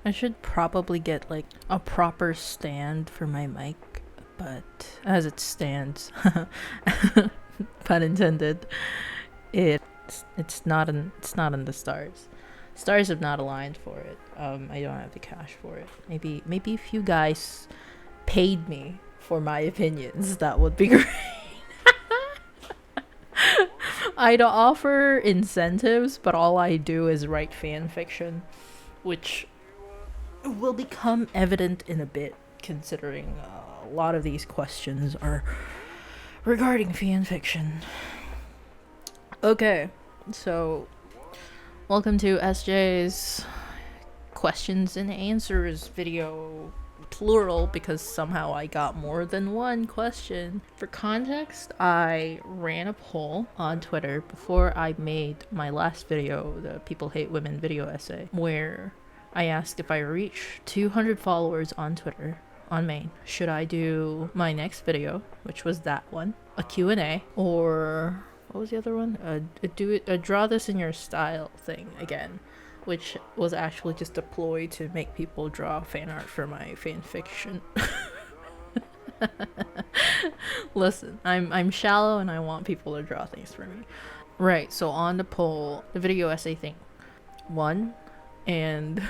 I should probably get like a proper stand for my mic, but as it stands, pun intended, it's not in the stars. Stars have not aligned for it. I don't have the cash for it. Maybe if you guys paid me for my opinions, that would be great. I'd offer incentives, but all I do is write fan fiction, which will become evident in a bit, considering a lot of these questions are regarding fan fiction. Okay, so welcome to SJ's questions and answers video, plural, because somehow I got more than one question. For context, I ran a poll on Twitter before I made my last video, the People Hate Women video essay, where I asked if I reach 200 followers on Twitter, on main, should I do my next video, which was that one, a Q&A, or what was the other one? A draw this in your style thing again, which was actually just a ploy to make people draw fan art for my fan fiction. Listen, I'm shallow and I want people to draw things for me. Right, so on the poll, the video essay thing, won, and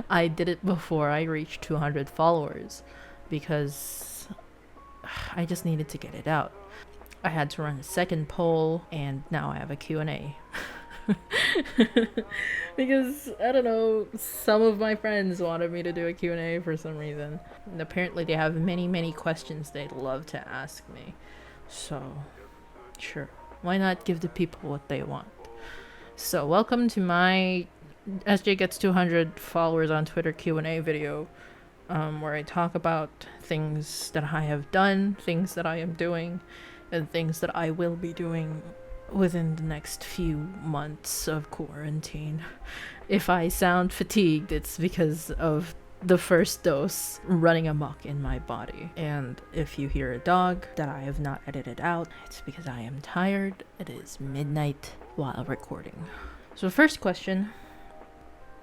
I did it before I reached 200 followers because I just needed to get it out. I had to run a second poll, and now I have a Q&A. Because, I don't know, some of my friends wanted me to do a Q&A for some reason. And apparently they have many questions they'd love to ask me. So, sure. Why not give the people what they want? So, welcome to my SJ Gets 200 Followers on Twitter Q&A video, where I talk about things that I have done, things that I am doing, and things that I will be doing within the next few months of quarantine. If I sound fatigued, it's because of the first dose running amok in my body. And if you hear a dog that I have not edited out, it's because I am tired. It is midnight while recording. So first question.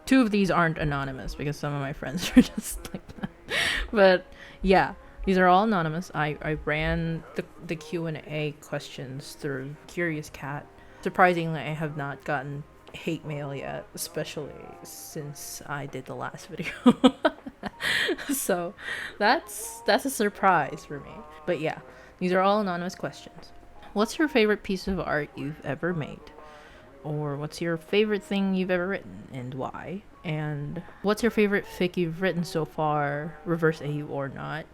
Two of these aren't anonymous because some of my friends are just like that. But yeah, these are all anonymous. I ran the Q&A questions through Curious Cat. Surprisingly, I have not gotten hate mail yet, especially since I did the last video. So that's a surprise for me. But yeah, these are all anonymous questions. What's your favorite piece of art you've ever made? Or what's your favorite thing you've ever written and why? And what's your favorite fic you've written so far, reverse AU or not?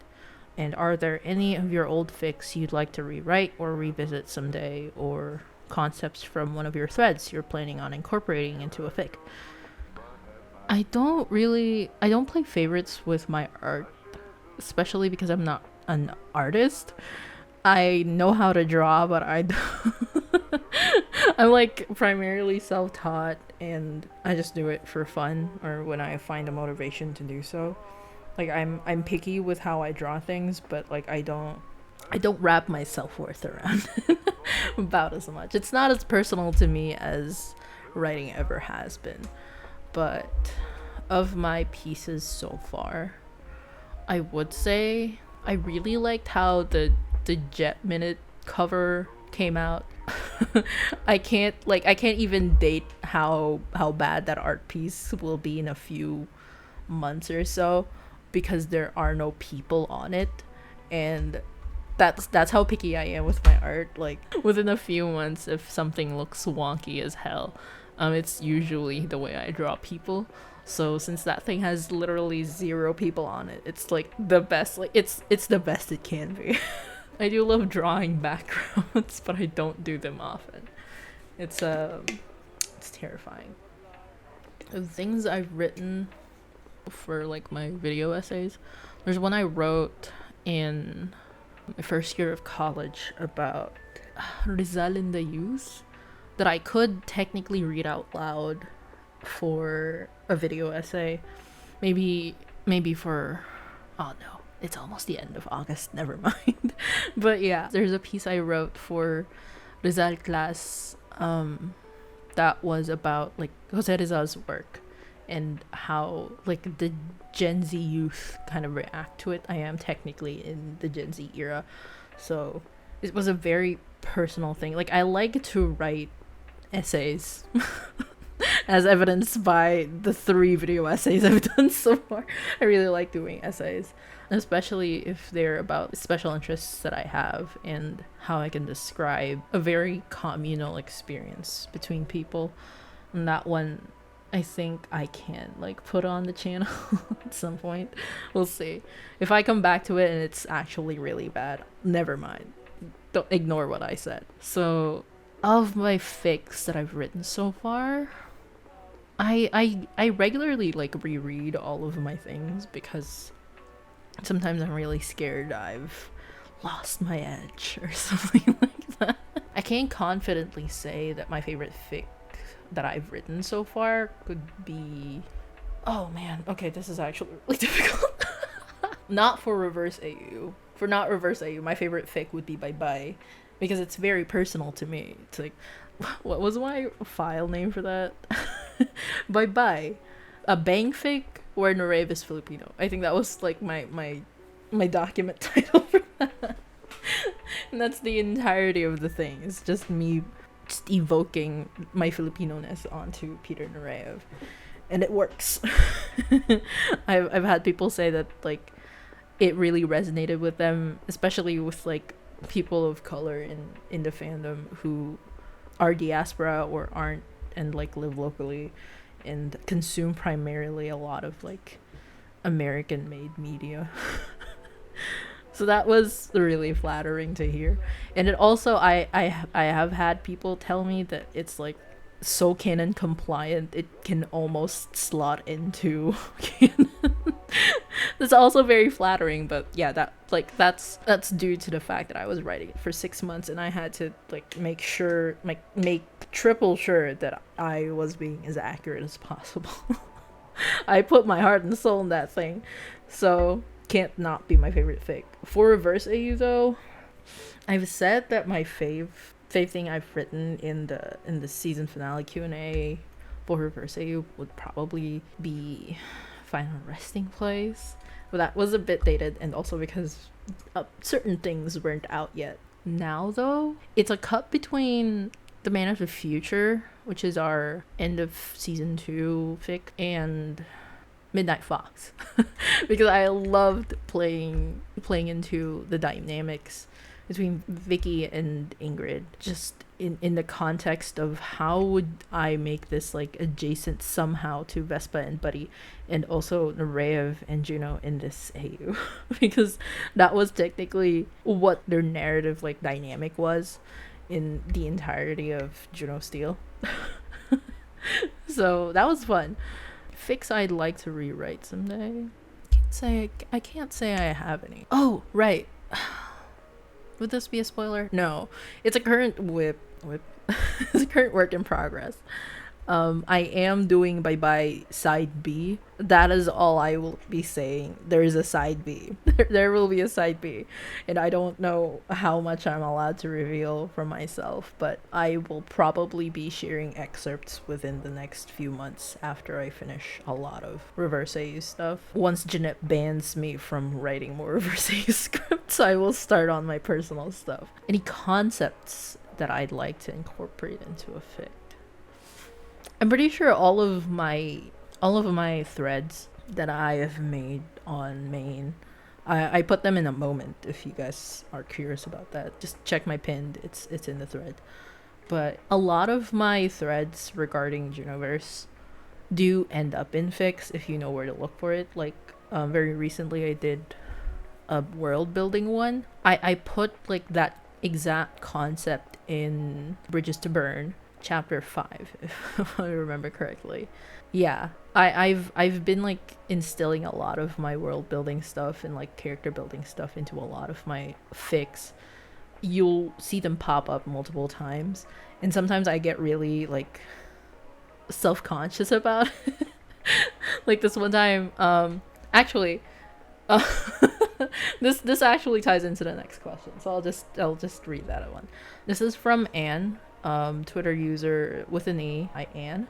And are there any of your old fics you'd like to rewrite or revisit someday, or concepts from one of your threads you're planning on incorporating into a fic? I don't play favorites with my art, especially because I'm not an artist. I know how to draw, but I'm like primarily self-taught, and I just do it for fun or when I find a motivation to do so. Like I'm picky with how I draw things, but like I don't wrap my self-worth around about as much. It's not as personal to me as writing ever has been. But of my pieces so far, I would say I really liked how the Jet Minute cover came out. I can't even date how bad that art piece will be in a few months or so, because there are no people on it, and that's how picky I am with my art. Like within a few months, if something looks wonky as hell, it's usually the way I draw people. So since that thing has literally 0 people on it, it's like the best. Like it's the best it can be. I do love drawing backgrounds, but I don't do them often. It's terrifying. The things I've written for like my video essays, there's one I wrote in my first year of college about Rizal in the use that I could technically read out loud for a video essay. Maybe for, oh no, it's almost the end of August, never mind. But yeah, there's a piece I wrote for Rizal class that was about like Jose Rizal's work and how like the Gen Z youth kind of react to it. I am technically in the Gen Z era, so it was a very personal thing. Like, I like to write essays as evidenced by the 3 video essays I've done so far. I really like doing essays, especially if they're about special interests that I have and how I can describe a very communal experience between people. And that one, I think I can like put on the channel at some point. We'll see. If I come back to it and it's actually really bad, never mind. Don't ignore what I said. So, of my fics that I've written so far, I regularly like reread all of my things because sometimes I'm really scared I've lost my edge or something like that. I can't confidently say that my favorite fic that I've written so far could be... Oh man, okay, this is actually really difficult. Not for Reverse AU. For not Reverse AU, my favorite fic would be Bye, because it's very personal to me. It's like, what was my file name for that? Bye. A bang fic where Nureyev is Filipino. I think that was like my document title for that. And that's the entirety of the thing. It's just me just evoking my Filipino-ness onto Peter Nureyev. And it works. I've had people say that like it really resonated with them, especially with like people of color in the fandom who are diaspora or aren't and like live locally and consume primarily a lot of like American made media. So that was really flattering to hear. And it also I have had people tell me that it's like so canon compliant it can almost slot into canon. That's also very flattering, but yeah, that's due to the fact that I was writing it for 6 months and I had to like make triple sure that I was being as accurate as possible. I put my heart and soul in that thing, so can't not be my favorite fic. For Reverse AU though, I've said that my fave thing I've written in the season finale Q&A for Reverse AU would probably be Final Resting Place. But that was a bit dated, and also because certain things weren't out yet. Now though, it's a cut between The Man of the Future, which is our end of season 2 fic, and Midnight Fox. Because I loved playing into the dynamics between Vicky and Ingrid, just in the context of how would I make this like adjacent somehow to Vespa and Buddy, and also Nureyev and Juno in this AU. Because that was technically what their narrative like dynamic was in the entirety of Juno Steel. So that was fun. Fics I'd like to rewrite someday. I can't say I have any. Oh, right. Would this be a spoiler? No. It's a current it's a current work in progress. I am doing Bye side B. That is all I will be saying. There is a side B. There will be a side B. And I don't know how much I'm allowed to reveal from myself, but I will probably be sharing excerpts within the next few months after I finish a lot of Reverse AU stuff. Once Jeanette bans me from writing more Reverse AU scripts, I will start on my personal stuff. Any concepts that I'd like to incorporate into a fic? I'm pretty sure all of my threads that I have made on main, I put them in a moment. If you guys are curious about that, just check my pinned. It's in the thread. But a lot of my threads regarding Junoverse do end up in fics if you know where to look for it. Like very recently, I did a world building one. I put like that exact concept in Bridges to Burn, chapter 5, if I remember correctly. Yeah, I've been like instilling a lot of my world building stuff and like character building stuff into a lot of my fics. You'll see them pop up multiple times, and sometimes I get really like self-conscious about it. Like this one time, actually, this actually ties into the next question, so I'll just read that one. This is from Anne, Twitter user with an E, Anne.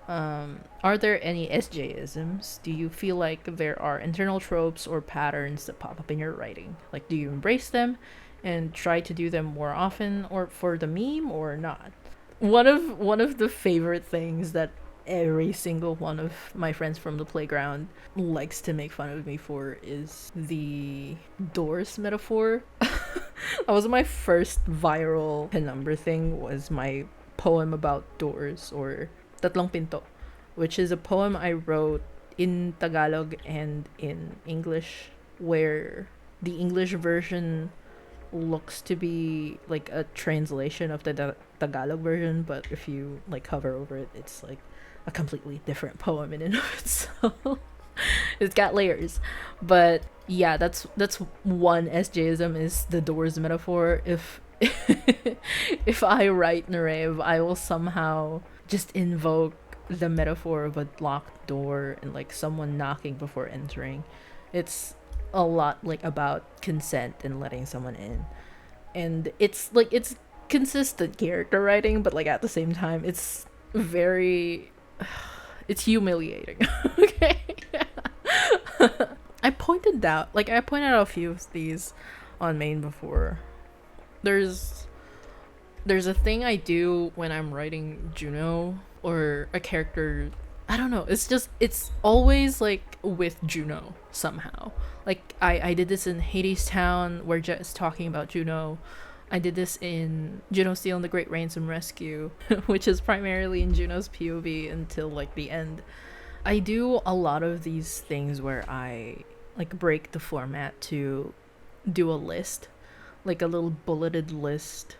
Are there any SJ-isms? Do you feel like there are internal tropes or patterns that pop up in your writing? Like, do you embrace them and try to do them more often, or for the meme, or not? One of the favorite things that every single one of my friends from the playground likes to make fun of me for is the doors metaphor. That was my first viral penumbra thing, was my poem about doors, or Tatlong Pinto, which is a poem I wrote in Tagalog and in English, where the English version looks to be like a translation of the Tagalog version, but if you like hover over it, it's like a completely different poem in and of itself. It's got layers. But yeah, that's one SJism, is the doors metaphor. If I write narrative, I will somehow just invoke the metaphor of a locked door and like someone knocking before entering. It's a lot like about consent and letting someone in. And it's like it's consistent character writing, but like at the same time it's very it's humiliating. Okay. I pointed out a few of these on main before. There's a thing I do when I'm writing Juno or a character. I don't know. It's always like with Juno somehow. Like I did this in Hades Town where Jet is talking about Juno. I did this in Juno Steel and the Great Ransom Rescue, which is primarily in Juno's POV until like the end. I do a lot of these things where I like break the format to do a list, like a little bulleted list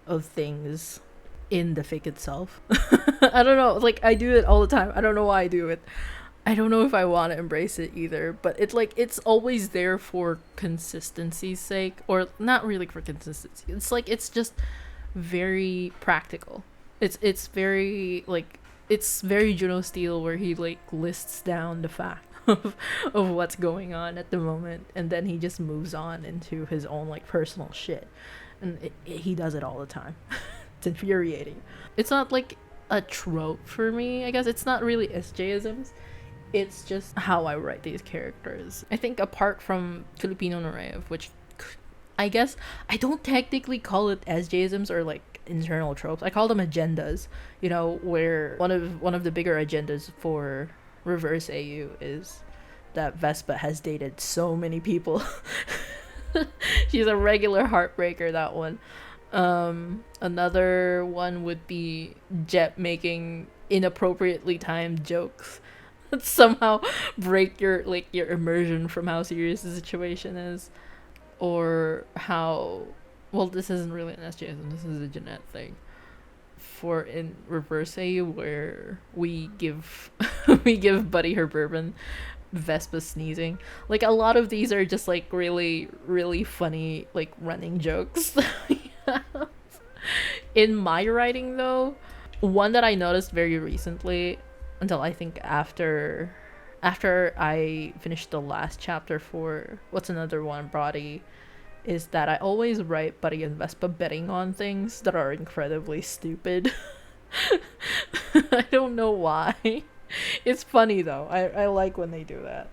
of things in the fic itself. I don't know, like I do it all the time. I don't know why I do it. I don't know if I want to embrace it either, but it's like it's always there for consistency's sake, or not really for consistency. It's like it's just very practical. It's very like it's very Juno Steel, where he like lists down the fact of what's going on at the moment, and then he just moves on into his own like personal shit, and he does it all the time. It's infuriating. It's not like a trope for me, I guess. It's not really SJ-isms. It's just how I write these characters. I think apart from Filipino narrative, which I guess I don't technically call it SJ-isms or like internal tropes. I call them agendas. You know, where one of the bigger agendas for Reverse AU is that VesBud has dated so many people. She's a regular heartbreaker, that one. Another one would be Jet making inappropriately timed jokes that somehow break your immersion from how serious the situation is, or how, well, this isn't really an SJ-ism, this is a Jeanette thing. For in Reverse AU, where we give Buddy her bourbon, Vespa sneezing. Like a lot of these are just like really, really funny like running jokes. In my writing though, one that I noticed very recently, until I think after I finished the last chapter for What's Another One Brody, is that I always write Buddy and Vespa betting on things that are incredibly stupid. I don't know why. It's funny though. I like when they do that.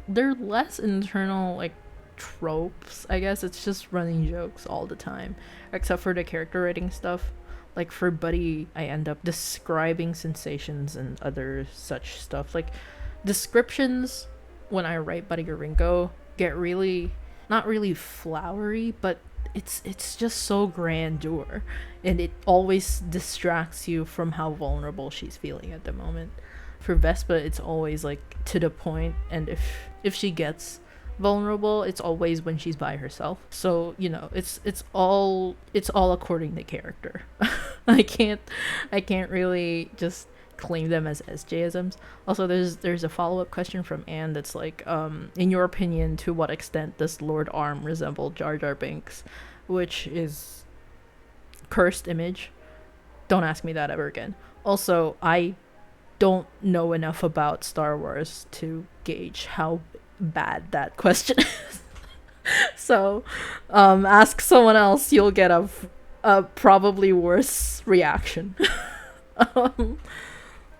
They're less internal like tropes, I guess. It's just running jokes all the time, except for the character writing stuff. Like for Buddy, I end up describing sensations and other such stuff. Like descriptions when I write Buddy Garinko get really, not really flowery, but it's just so grandeur, and it always distracts you from how vulnerable she's feeling at the moment. For Vespa, it's always like to the point, and if she gets vulnerable, it's always when she's by herself. So you know, it's all according to character. I can't really just claim them as SJ-isms. Also, there's a follow-up question from Anne that's like, in your opinion, to what extent does Lord Arm resemble Jar Jar Binks, which is cursed image. Don't ask me that ever again. Also, I don't know enough about Star Wars to gauge how bad that question is. So ask someone else, you'll get a probably worse reaction.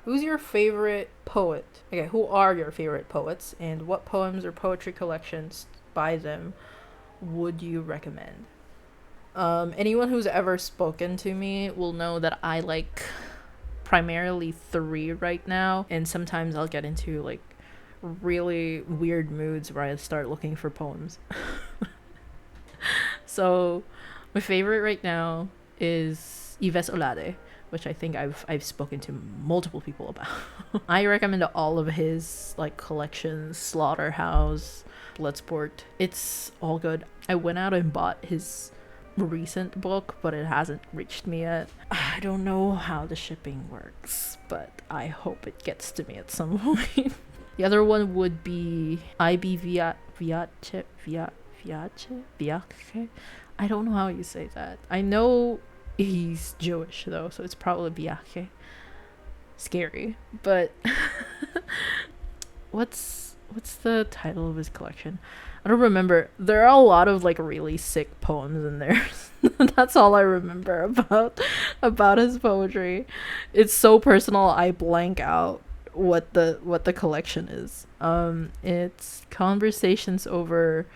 Who's your favorite poet? Okay, who are your favorite poets, and what poems or poetry collections by them would you recommend? Anyone who's ever spoken to me will know that I like primarily three right now, and sometimes I'll get into like really weird moods where I start looking for poems. So, my favorite right now is Yves Olade, which I think I've spoken to multiple people about. I recommend all of his like collections, Slaughterhouse, Bloodsport. It's all good. I went out and bought his recent book, but it hasn't reached me yet. I don't know how the shipping works, but I hope it gets to me at some point. The other one would be IB Viace. I don't know how you say that. I know he's Jewish though, so it's probably Viace. Scary, but what's the title of his collection? I don't remember. There are a lot of like really sick poems in there. That's all I remember about his poetry. It's so personal. I blank out what the collection is. It's Conversations over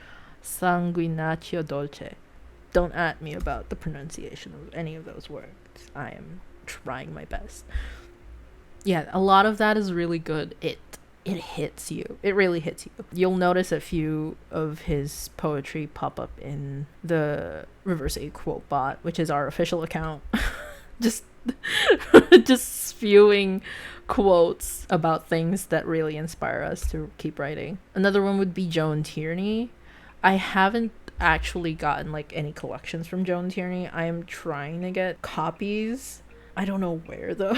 Sanguinaccio Dolce. Don't at me about the pronunciation of any of those words. I am trying my best. Yeah, a lot of that is really good. It hits you. It really hits you. You'll notice a few of his poetry pop up in the Reverse A Quote Bot, which is our official account. just just spewing quotes about things that really inspire us to keep writing. Another one would be Joan Tierney. I haven't actually gotten like any collections from Joan Tierney. I am trying to get copies. I don't know where though.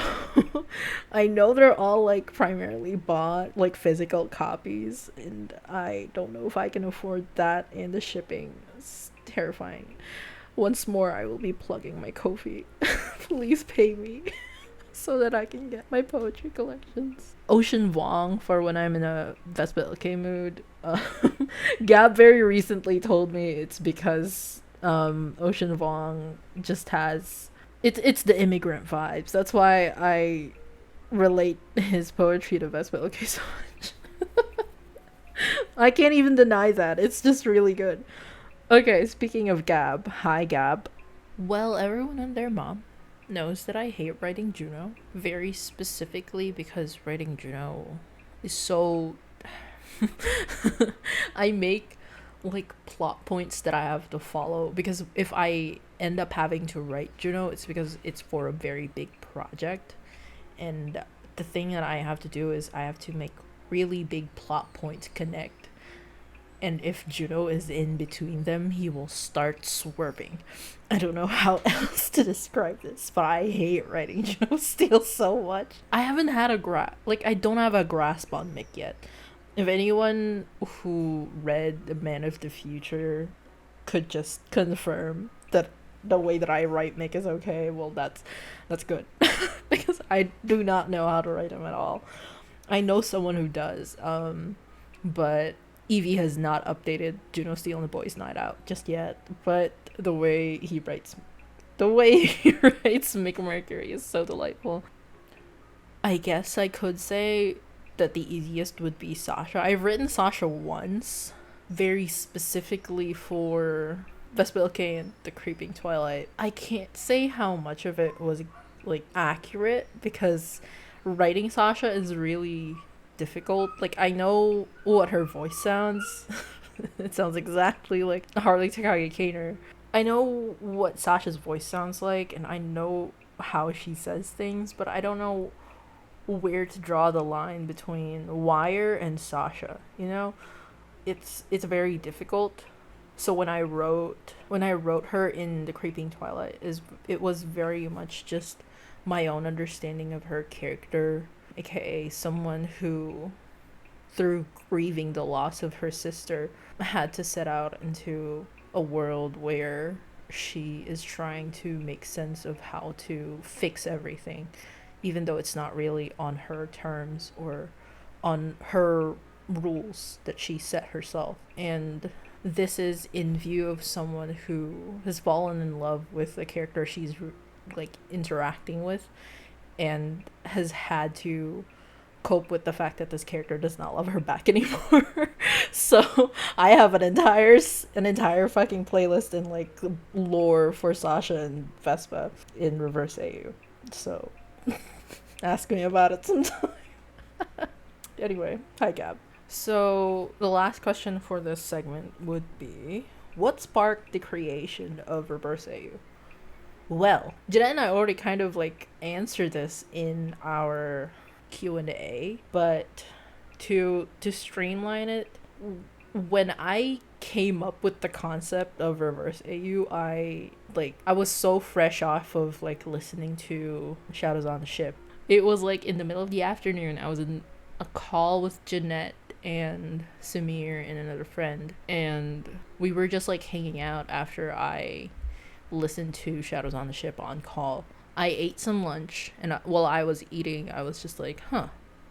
I know they're all like primarily bought like physical copies, and I don't know if I can afford that, and the shipping is terrifying. Once more, I will be plugging my Ko-fi. Please pay me so that I can get my poetry collections. Ocean Vuong for when I'm in a VesBud AUs mood. Gab very recently told me it's because Ocean Vuong just has it's the immigrant vibes. That's why I relate his poetry to VesBud AUs so much. I can't even deny that. It's just really good. Okay, speaking of Gab, hi Gab. Well, everyone and their mom knows that I hate writing Juno, very specifically because writing Juno is so I make like plot points that I have to follow, because if I end up having to write Juno, it's because it's for a very big project, and the thing that I have to do is I have to make really big plot points connect, and if Juno is in between them, he will start swerving. I don't know how else to describe this, but I hate writing Juno Steel so much. I haven't had I don't have a grasp on Mick yet. If anyone who read The Man of the Future could just confirm that the way that I write Mick is okay, well, that's good. Because I do not know how to write him at all. I know someone who does, but Evie has not updated Juno Steel and the Boys Night Out just yet. But the way he writes Mick Mercury is so delightful. I guess I could say that the easiest would be Sasha. I've written Sasha once, very specifically for VesBud AUs and The Creeping Twilight. I can't say how much of it was like accurate, because writing Sasha is really difficult. Like, I know what her voice sounds. It sounds exactly like Harley Takagi Kaner. I know what Sasha's voice sounds like, and I know how she says things, but I don't know where to draw the line between Wire and Sasha, you know? It's very difficult. So when I wrote her in The Creeping Twilight, it was very much just my own understanding of her character, aka someone who, through grieving the loss of her sister, had to set out into a world where she is trying to make sense of how to fix everything, even though it's not really on her terms or on her rules that she set herself. And this is in view of someone who has fallen in love with the character she's like interacting with, and has had to cope with the fact that this character does not love her back anymore. So I have an entire fucking playlist in like lore for Sasha and Vespa in Reverse AU. So ask me about it sometime. Anyway, hi Gab. So the last question for this segment would be, what sparked the creation of Reverse AU? Well, Jeanette and I already kind of like answered this in our Q&A, but to streamline it, when I came up with the concept of Reverse AU, I was so fresh off of like listening to Shadows on the Ship. It was like in the middle of the afternoon. I was in a call with Jeanette and Samir and another friend, and we were just like hanging out after I listened to Shadows on the Ship on call. I ate some lunch, and while I was eating, I was just like,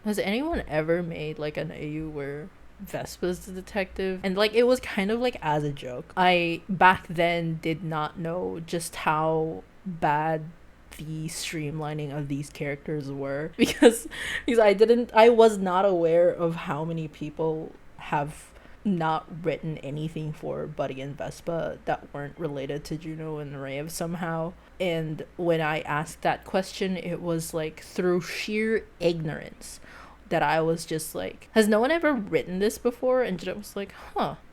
has anyone ever made like an AU where Vespa's the detective? And like, it was kind of like as a joke. I back then did not know just how bad the streamlining of these characters were, because I was not aware of how many people have not written anything for Buddy and Vespa that weren't related to Juno and Rave somehow. And when I asked that question, it was like through sheer ignorance that I was just like, has no one ever written this before? And Jeanette was like,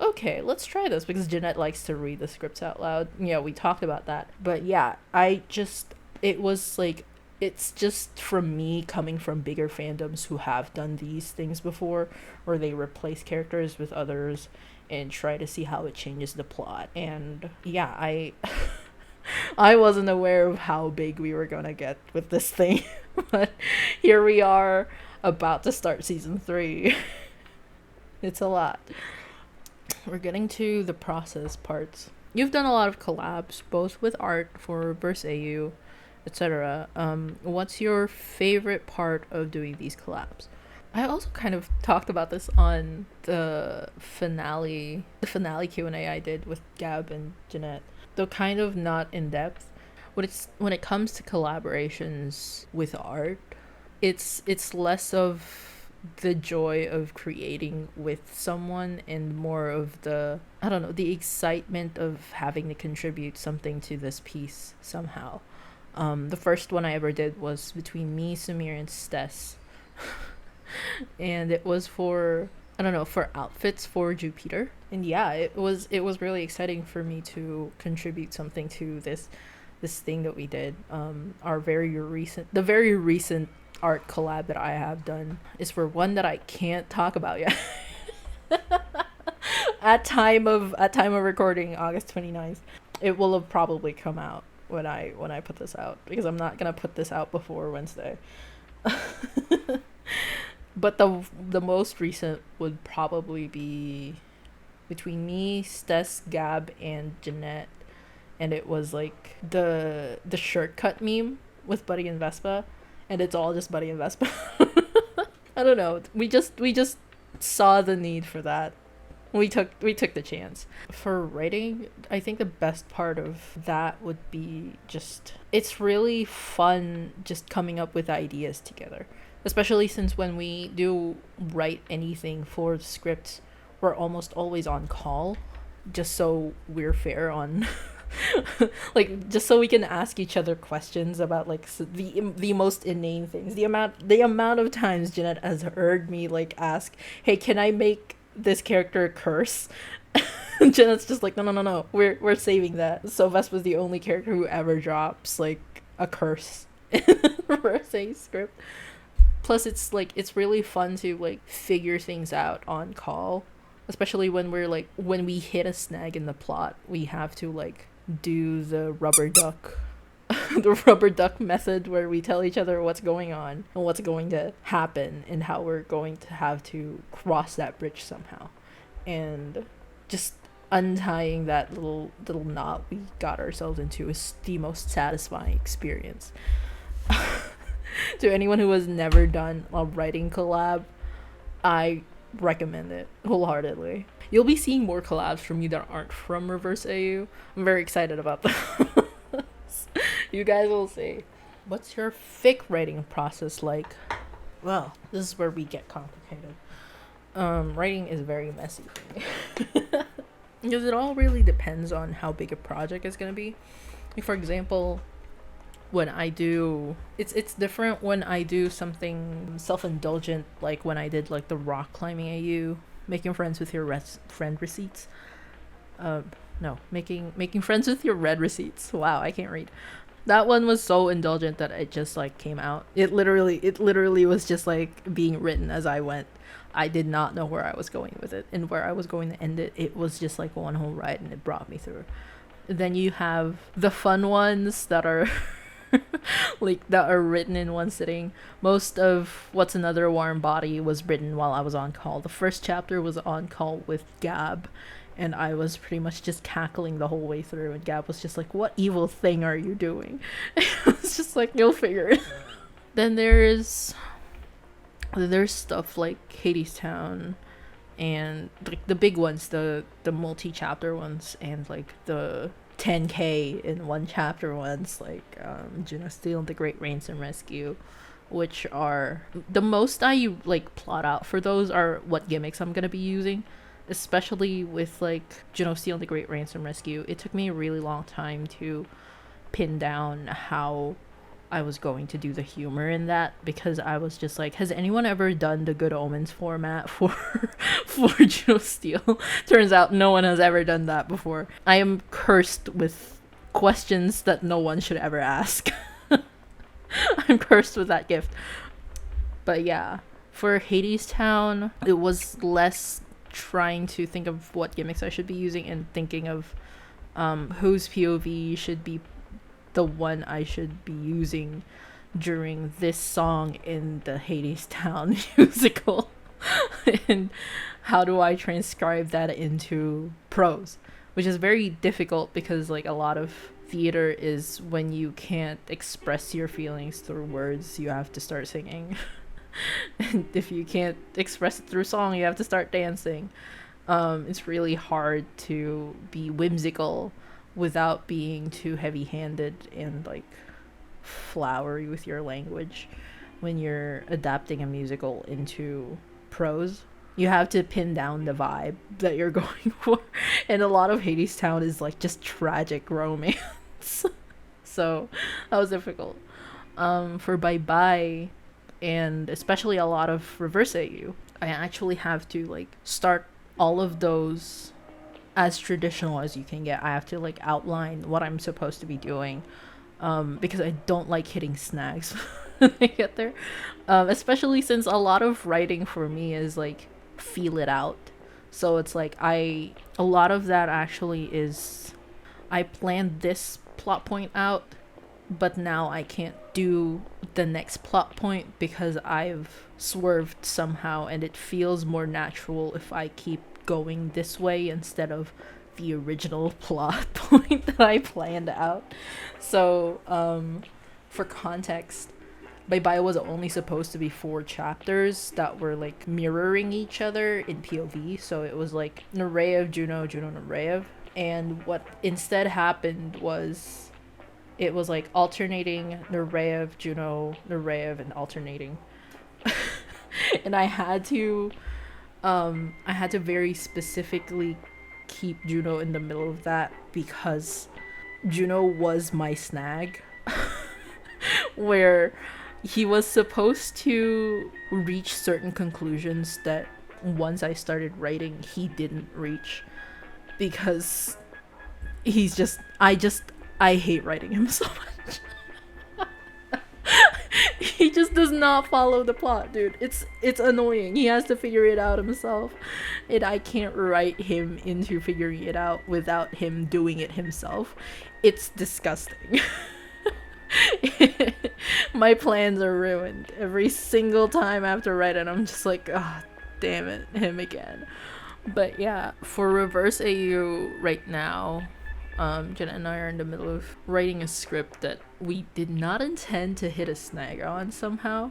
okay, let's try this, because Jeanette likes to read the scripts out loud. Yeah, we talked about that. But yeah, it was like, it's just from me coming from bigger fandoms who have done these things before, where they replace characters with others and try to see how it changes the plot. And yeah, I wasn't aware of how big we were gonna get with this thing. But here we are, about to start season 3. It's a lot. We're getting to the process parts. You've done a lot of collabs, both with art for Reverse AU, etc. What's your favorite part of doing these collabs? I also kind of talked about this on the finale Q&A I did with Gab and Jeanette, though kind of not in depth. When it comes to collaborations with art, it's less of the joy of creating with someone and more of the excitement of having to contribute something to this piece somehow. The first one I ever did was between me, Samir, and Stess. And it was for outfits for Jupiter. And yeah, it was really exciting for me to contribute something to this thing that we did. The very recent art collab that I have done is for one that I can't talk about yet. at time of recording, August 29th. It will have probably come out when I put this out, because I'm not gonna put this out before Wednesday. But the most recent would probably be between me, Stess, Gab, and Jeanette, and it was like the shirt cut meme with Buddy and Vespa, and it's all just Buddy and Vespa. I don't know. We just saw the need for that. We took the chance. For writing, I think the best part of that would be just, it's really fun just coming up with ideas together. Especially since when we do write anything for the scripts, we're almost always on call, just so we're fair on like, just so we can ask each other questions about like the most inane things. The amount of times Jeanette has heard me like ask, hey, can I make this character curse? Janet's just like, no, we're saving that. So Vespa's the only character who ever drops like a curse in Reverse A script. Plus it's really fun to like figure things out on call, especially when we hit a snag in the plot. We have to like do the rubber duck the rubber duck method, where we tell each other what's going on and what's going to happen and how we're going to have to cross that bridge somehow. And just untying that little knot we got ourselves into is the most satisfying experience. To anyone who has never done a writing collab, I recommend it wholeheartedly. You'll be seeing more collabs from me that aren't from Reverse AU. I'm very excited about this. You guys will see. What's your fic writing process like? Well, this is where we get complicated. Writing is very messy for me. Because it all really depends on how big a project is going to be. Like, for example, when I do, it's different when I do something self-indulgent, like when I did like the rock climbing AU, making friends with your friend receipts. No, making friends with your red receipts. Wow, I can't read. That one was so indulgent that it just like came out. It literally was just like being written as I went. I did not know where I was going with it and where I was going to end it. It was just like one whole ride, and it brought me through. Then you have the fun ones that are like that are written in one sitting. Most of What's Another Warm Body was written while I was on call. The first chapter was on call with Gab, and I was pretty much just cackling the whole way through, and Gab was just like, what evil thing are you doing? It's just like, you'll figure it. Then there's stuff like Hadestown, and like the big ones, the multi-chapter ones, and like the 10k in one chapter ones, like Juno Steel and the Great Ransom Rescue, which are the most I like plot out for those are what gimmicks I'm gonna be using. Especially with like Juno Steel and the Great Ransom Rescue, it took me a really long time to pin down how I was going to do the humor in that, because I was just like, has anyone ever done the Good Omens format for Juno Steel? Turns out no one has ever done that before. I am cursed with questions that no one should ever ask. I'm cursed with that gift. But yeah, for Hadestown, it was less trying to think of what gimmicks I should be using and thinking of whose POV should be the one I should be using during this song in the Hadestown musical. And how do I transcribe that into prose, which is very difficult because like a lot of theater is when you can't express your feelings through words, you have to start singing. And if you can't express it through song, you have to start dancing. It's really hard to be whimsical without being too heavy-handed and like flowery with your language when you're adapting a musical into prose. You have to pin down the vibe that you're going for, and a lot of Hadestown is like just tragic romance. So that was difficult. For Bye Bye, and especially a lot of Reverse AU, I actually have to like start all of those as traditional as you can get. I have to like outline what I'm supposed to be doing, because I don't like hitting snags when I get there, especially since a lot of writing for me is like feel it out. So it's like a lot of that actually is I planned this plot point out, but now I can't do the next plot point because I've swerved somehow, and it feels more natural if I keep going this way instead of the original plot point that I planned out. So for context, Bye Bye was only supposed to be 4 chapters that were like mirroring each other in POV. So it was like Nureyev, Juno, Nureyev. And what instead happened was it was like alternating Nureyev, Juno, Nureyev, and alternating. And I had to very specifically keep Juno in the middle of that because Juno was my snag. Where he was supposed to reach certain conclusions that once I started writing, he didn't reach. Because he's just, I hate writing him so much. He just does not follow the plot, dude. It's annoying. He has to figure it out himself. And I can't write him into figuring it out without him doing it himself. It's disgusting. My plans are ruined every single time after writing. I'm just like, ah, oh, damn it, him again. But yeah, for Reverse AU right now, Jenna and I are in the middle of writing a script that we did not intend to hit a snag on somehow,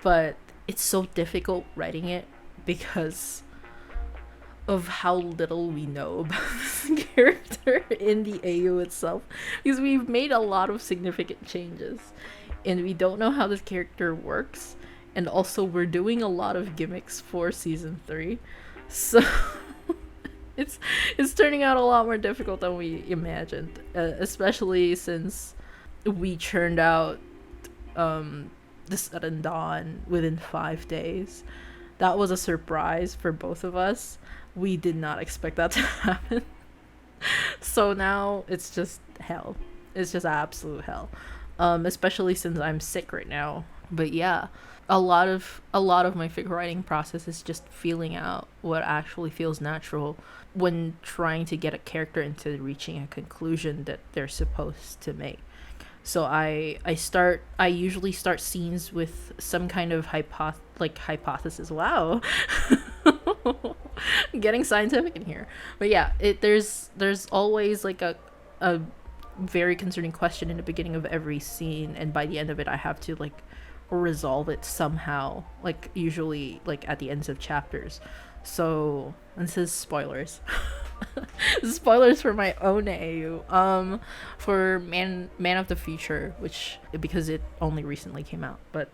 but it's so difficult writing it because of how little we know about this character in the AU itself, because we've made a lot of significant changes, and we don't know how this character works, and also we're doing a lot of gimmicks for season 3, so it's turning out a lot more difficult than we imagined, especially since we churned out the sudden dawn within 5 days. That was a surprise for both of us. We did not expect that to happen. So now it's just hell. It's just absolute hell. Especially since I'm sick right now. But yeah, a lot of my figure writing process is just feeling out what actually feels natural when trying to get a character into reaching a conclusion that they're supposed to make. So I usually start scenes with some kind of hypothesis. Wow. Getting scientific in here. But yeah, there's always like a very concerning question in the beginning of every scene, and by the end of it I have to like resolve it somehow, like usually like at the ends of chapters. So this is spoilers. Spoilers for my own AU. For Man of the Future, which because it only recently came out, but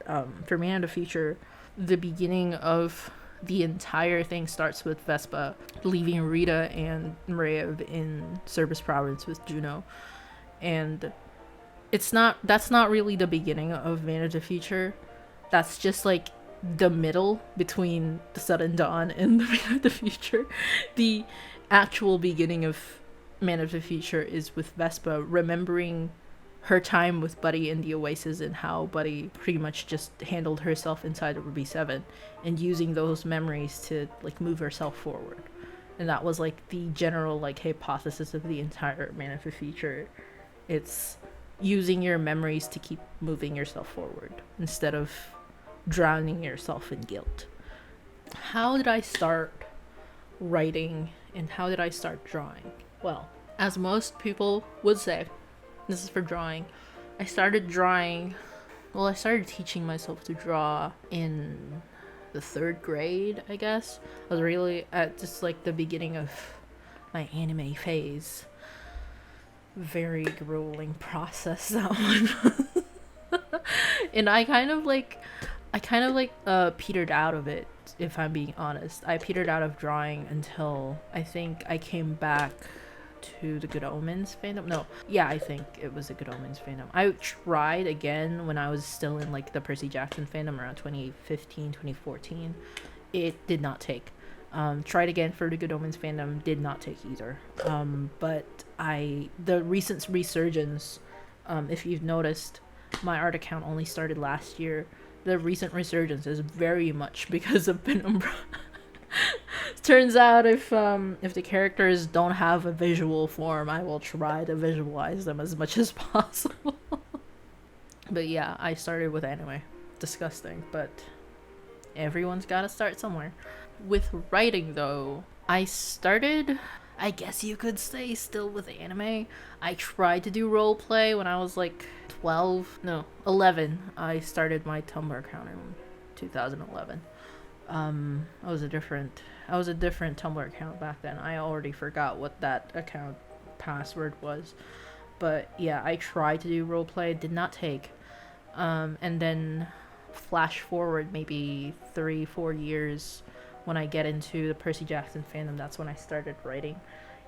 for Man of the Future, the beginning of the entire thing starts with Vespa leaving Rita and Marev in Service Province with Juno, and that's not really the beginning of Man of the Future. That's just like the middle between the Sudden Dawn and the Man of the Future. The actual beginning of Man of the Future is with Vespa remembering her time with Buddy in the Oasis and how Buddy pretty much just handled herself inside of Ruby 7 and using those memories to like move herself forward. And that was like the general like hypothesis of the entire Man of the Future. It's using your memories to keep moving yourself forward instead of drowning yourself in guilt. How did I start writing and how did I start drawing? Well, as most people would say, this is for drawing. I started teaching myself to draw in the 3rd grade, I guess. I was really at just like the beginning of my anime phase. Very grueling process, that one. And I kind of petered out of it, if I'm being honest. I petered out of drawing until I think I came back to the Good Omens fandom. No, yeah, I think it was the Good Omens fandom. I tried again when I was still in like the Percy Jackson fandom around 2015, 2014. It did not take. Tried again for the Good Omens fandom, did not take either. But the recent resurgence, if you've noticed, my art account only started last year. The recent resurgence is very much because of Penumbra. Turns out if the characters don't have a visual form, I will try to visualize them as much as possible. But yeah, I started with anime. Disgusting, but everyone's gotta start somewhere. With writing though, I started, I guess you could say, still with anime. I tried to do roleplay when I was like 11. I started my Tumblr account in 2011. I was a different Tumblr account back then. I already forgot what that account password was. But yeah, I tried to do roleplay, did not take. And then flash forward maybe 3-4 years when I get into the Percy Jackson fandom, that's when I started writing.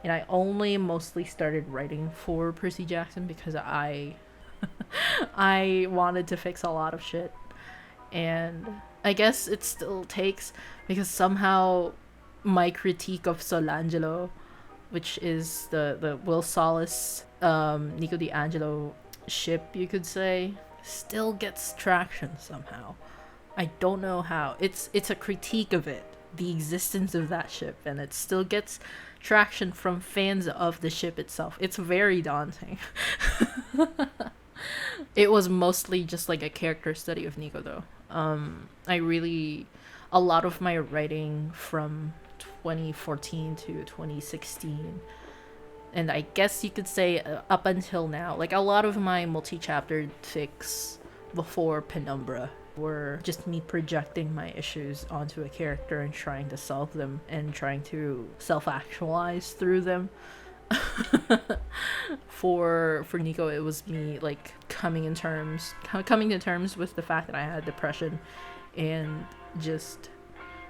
And I only mostly started writing for Percy Jackson because I wanted to fix a lot of shit. And I guess it still takes, because somehow my critique of Solangelo, which is the Will Solace, Nico D'Angelo ship, you could say, still gets traction somehow. I don't know how. It's a critique of it, the existence of that ship, and it still gets traction from fans of the ship itself. It's very daunting. It was mostly just like a character study of Nico though. A lot of my writing from 2014 to 2016, and I guess you could say up until now, like a lot of my multi-chapter fics before Penumbra were just me projecting my issues onto a character and trying to solve them and trying to self-actualize through them. For Nico, it was me like coming to terms with the fact that I had depression, and just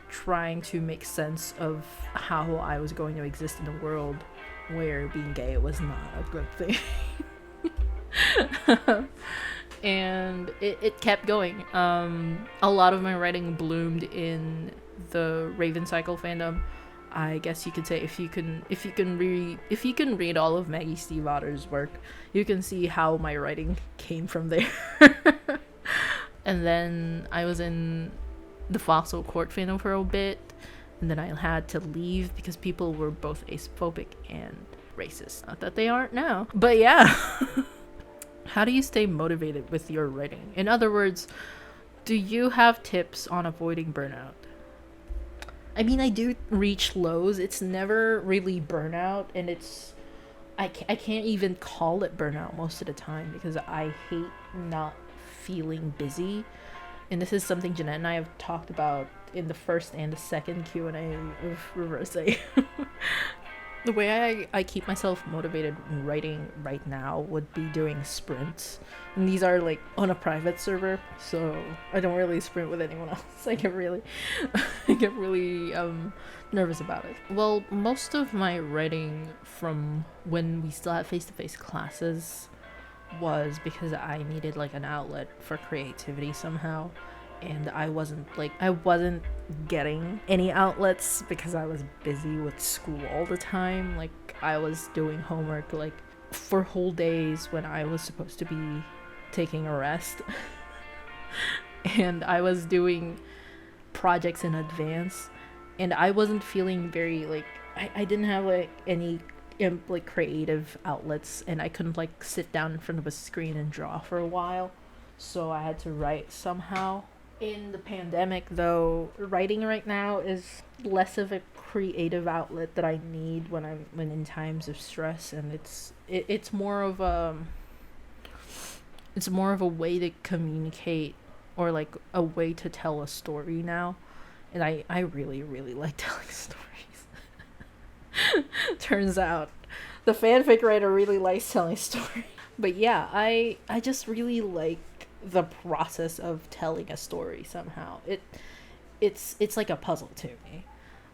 trying to make sense of how I was going to exist in a world where being gay was not a good thing. And it kept going. A lot of my writing bloomed in the Raven Cycle fandom. I guess you could say if you can read all of Maggie Stiefvater's work, you can see how my writing came from there. And then I was in the Fossil Court fandom for a bit, and then I had to leave because people were both acephobic and racist. Not that they aren't now, but yeah. How do you stay motivated with your writing? In other words, do you have tips on avoiding burnout? I mean, I do reach lows. It's never really burnout, and I can't even call it burnout most of the time because I hate not feeling busy. And this is something Jeanette and I have talked about in the first and the second Q&A of Reverse A. The way I keep myself motivated in writing right now would be doing sprints. And these are like on a private server, so I don't really sprint with anyone else. I get really nervous about it. Well, most of my writing from when we still had face-to-face classes was because I needed like an outlet for creativity somehow. And I wasn't getting any outlets because I was busy with school all the time. Like, I was doing homework like for whole days when I was supposed to be taking a rest. And I was doing projects in advance, and I wasn't feeling very like I didn't have like any like creative outlets, and I couldn't like sit down in front of a screen and draw for a while, so I had to write somehow. In the pandemic, though, writing right now is less of a creative outlet that I need when in times of stress, and it's more of a way to communicate, or like a way to tell a story now, and I really like telling stories. Turns out the fanfic writer really likes telling stories. But yeah, I just really like the process of telling a story somehow. It's like a puzzle to me.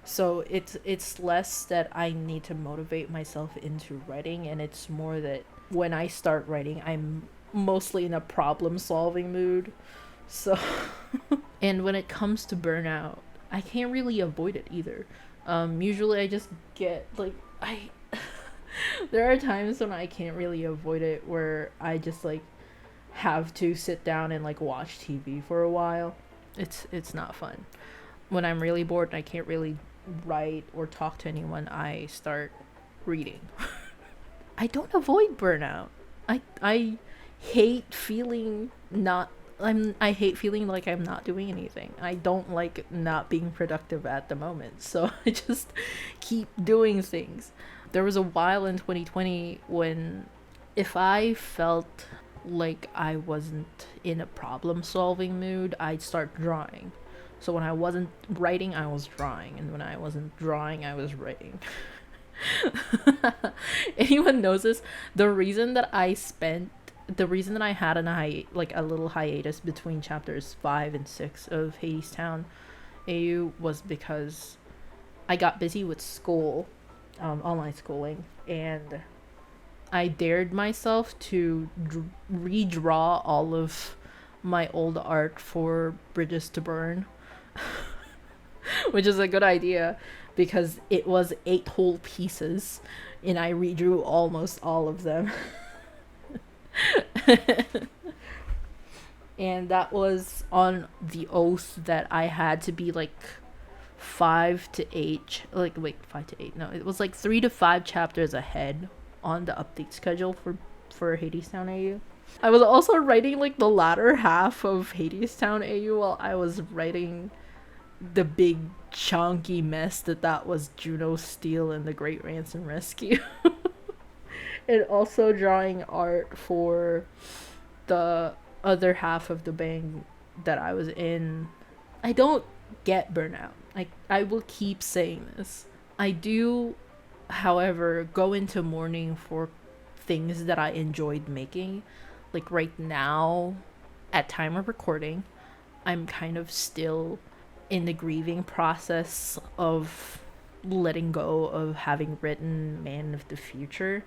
So it's less that I need to motivate myself into writing, and it's more that when I start writing, I'm mostly in a problem solving mood. So and when it comes to burnout, I can't really avoid it either. Usually I just get like there are times when I can't really avoid it, where I just like have to sit down and like watch TV for a while. It's not fun. When I'm really bored and I can't really write or talk to anyone, I start reading. I don't avoid burnout. I hate feeling I hate feeling like I'm not doing anything. I don't like not being productive at the moment. So I just keep doing things. There was a while in 2020 when if I felt like I wasn't in a problem solving mood, I'd start drawing. So when I wasn't writing, I was drawing, and when I wasn't drawing, I was writing. Anyone knows this? The reason that I had a little hiatus between chapters 5 and 6 of Hadestown AU was because I got busy with school, online schooling, and I dared myself to redraw all of my old art for Bridges to Burn, which is a good idea because it was 8 whole pieces, and I redrew almost all of them. And that was on the oath that I had to be like 5 to 8, no, it was like 3 to 5 chapters ahead on the update schedule for Hadestown AU. I was also writing like the latter half of Hadestown AU while I was writing the big chunky mess that was Juno Steel and the Great Ransom Rescue. And also drawing art for the other half of the bang that I was in. I don't get burnout. I will keep saying this. I do however, go into mourning for things that I enjoyed making. Like right now, at time of recording, I'm kind of still in the grieving process of letting go of having written Man of the Future,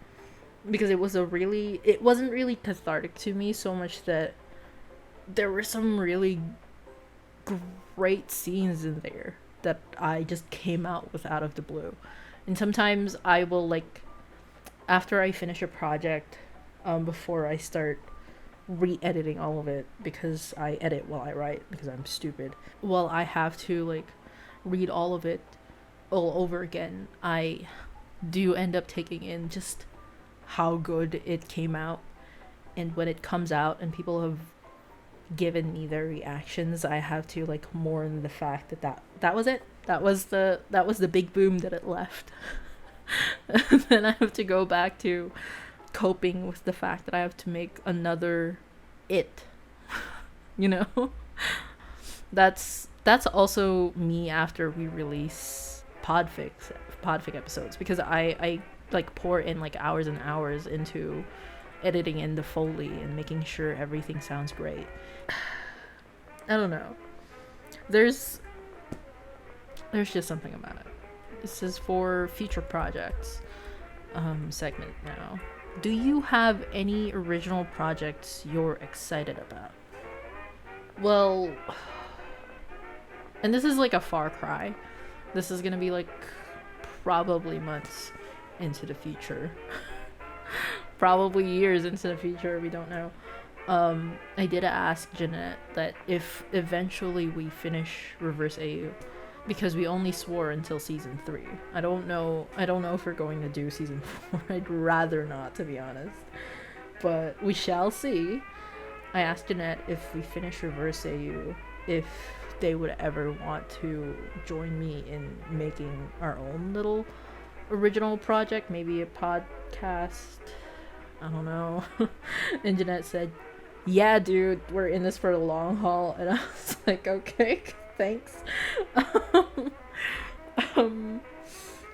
because it wasn't really cathartic to me so much that there were some really great scenes in there that I just came out with out of the blue. And sometimes I will, like, after I finish a project, before I start re-editing all of it, because I edit while I write because I'm stupid, well, I have to like read all of it all over again. I do end up taking in just how good it came out, and when it comes out and people have given me their reactions, I have to like mourn the fact that was it. That was the big boom that it left. And then I have to go back to coping with the fact that I have to make another it. You know? That's also me after we release podfic episodes, because I like pour in like hours and hours into editing in the Foley and making sure everything sounds great. I don't know. There's just something about it. This is for future projects segment now. Do you have any original projects you're excited about? Well, and this is like a far cry. This is gonna be like probably months into the future. Probably years into the future, we don't know. I did ask Jeanette that if eventually we finish Reverse AU, because we only swore until season 3. I don't know if we're going to do season 4. I'd rather not, to be honest. But we shall see. I asked Jeanette if we finish Reverse AU, if they would ever want to join me in making our own little original project, maybe a podcast. I don't know. And Jeanette said, yeah, dude, we're in this for the long haul. And I was like, okay, thanks.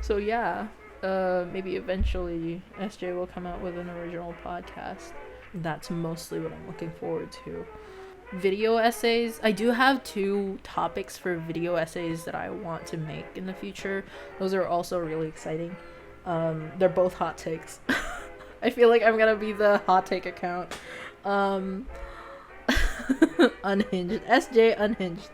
So yeah, maybe eventually SJ will come out with an original podcast. That's mostly what I'm looking forward to. Video essays. I do have 2 topics for video essays that I want to make in the future. Those are also really exciting. They're both hot takes. I feel like I'm gonna be the hot take account. Unhinged. SJ Unhinged.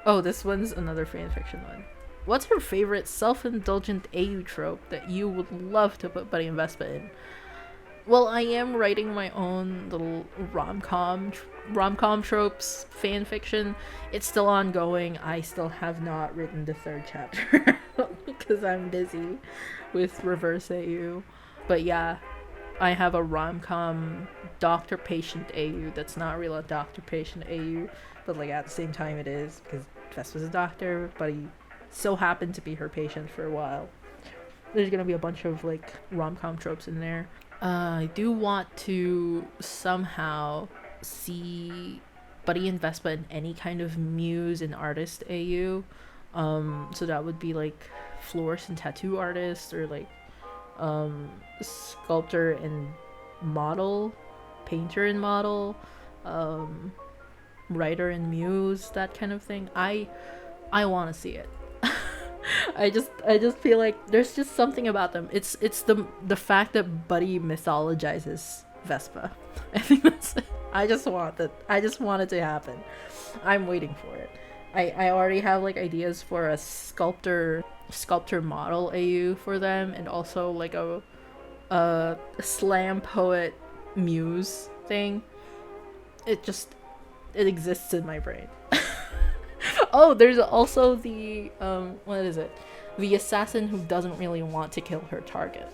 Oh, this one's another fanfiction one. What's your favorite self-indulgent AU trope that you would love to put Buddy and Vespa in? Well, I am writing my own little rom-com tropes fanfiction. It's still ongoing. I still have not written the 3rd chapter because I'm busy with Reverse AU. But yeah, I have a rom-com doctor-patient AU that's not real a doctor-patient AU, but like at the same time it is, because Vespa's a doctor, but he so happened to be her patient for a while. There's gonna be a bunch of like rom-com tropes in there. I do want to somehow see Buddy and Vespa in any kind of muse and artist AU. So that would be like florist and tattoo artist, or like sculptor and model, painter and model, writer and muse, that kind of thing. I want to see it. I just feel like there's just something about them. It's the fact that Buddy mythologizes Vespa. I think that's it. I just want it to happen. I'm waiting for it. I already have like ideas for a sculptor model AU for them, and also like a slam poet muse thing. It exists in my brain. Oh, there's also the what is it? The assassin who doesn't really want to kill her target.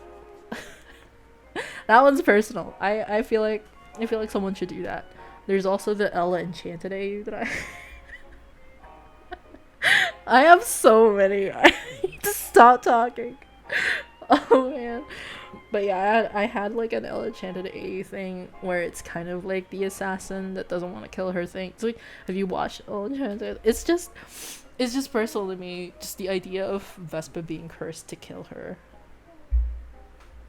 That one's personal. I feel like someone should do that. There's also the Ella Enchanted AU that I have so many. I need to stop talking. Oh man. But yeah, I had like an Ella Enchanted AU thing where it's kind of like the assassin that doesn't want to kill her thing. So like, have you watched Ella Enchanted? It's just personal to me, just the idea of Vespa being cursed to kill her.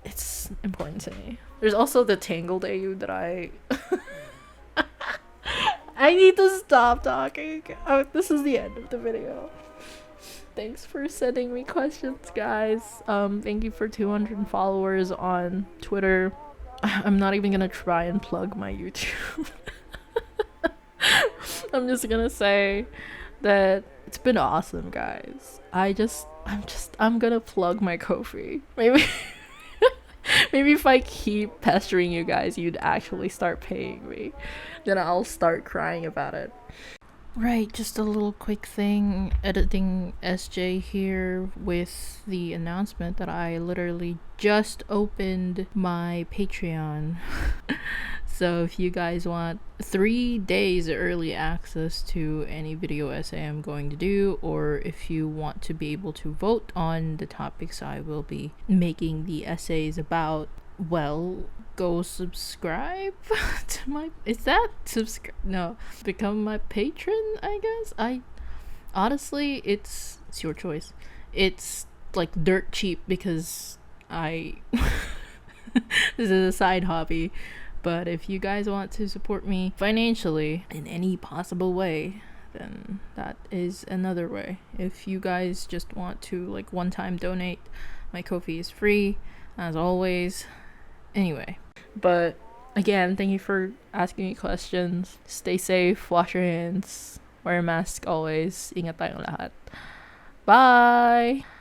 it's important to me. There's also the Tangled AU that I I need to stop talking. Oh, this is the end of the video. Thanks for sending me questions, guys. Thank you for 200 followers on Twitter. I'm not even gonna try and plug my YouTube. I'm just gonna say that it's been awesome, guys. I'm gonna plug my Ko-fi. Maybe maybe if I keep pestering you guys, you'd actually start paying me. Then I'll start crying about it. Right, just a little quick thing. Editing SJ here with the announcement that I literally just opened my Patreon. So if you guys want 3 days early access to any video essay I'm going to do, or if you want to be able to vote on the topics I will be making the essays about, well, go subscribe to my, is that subscribe? No, become my patron, I guess. I honestly, it's your choice. It's like dirt cheap because I this is a side hobby. But if you guys want to support me financially in any possible way, then that is another way. If you guys just want to like one-time donate, my Ko-fi is free as always. Anyway, but again, thank you for asking me questions. Stay safe, wash your hands, wear a mask always. Ingat tayong lahat. Bye!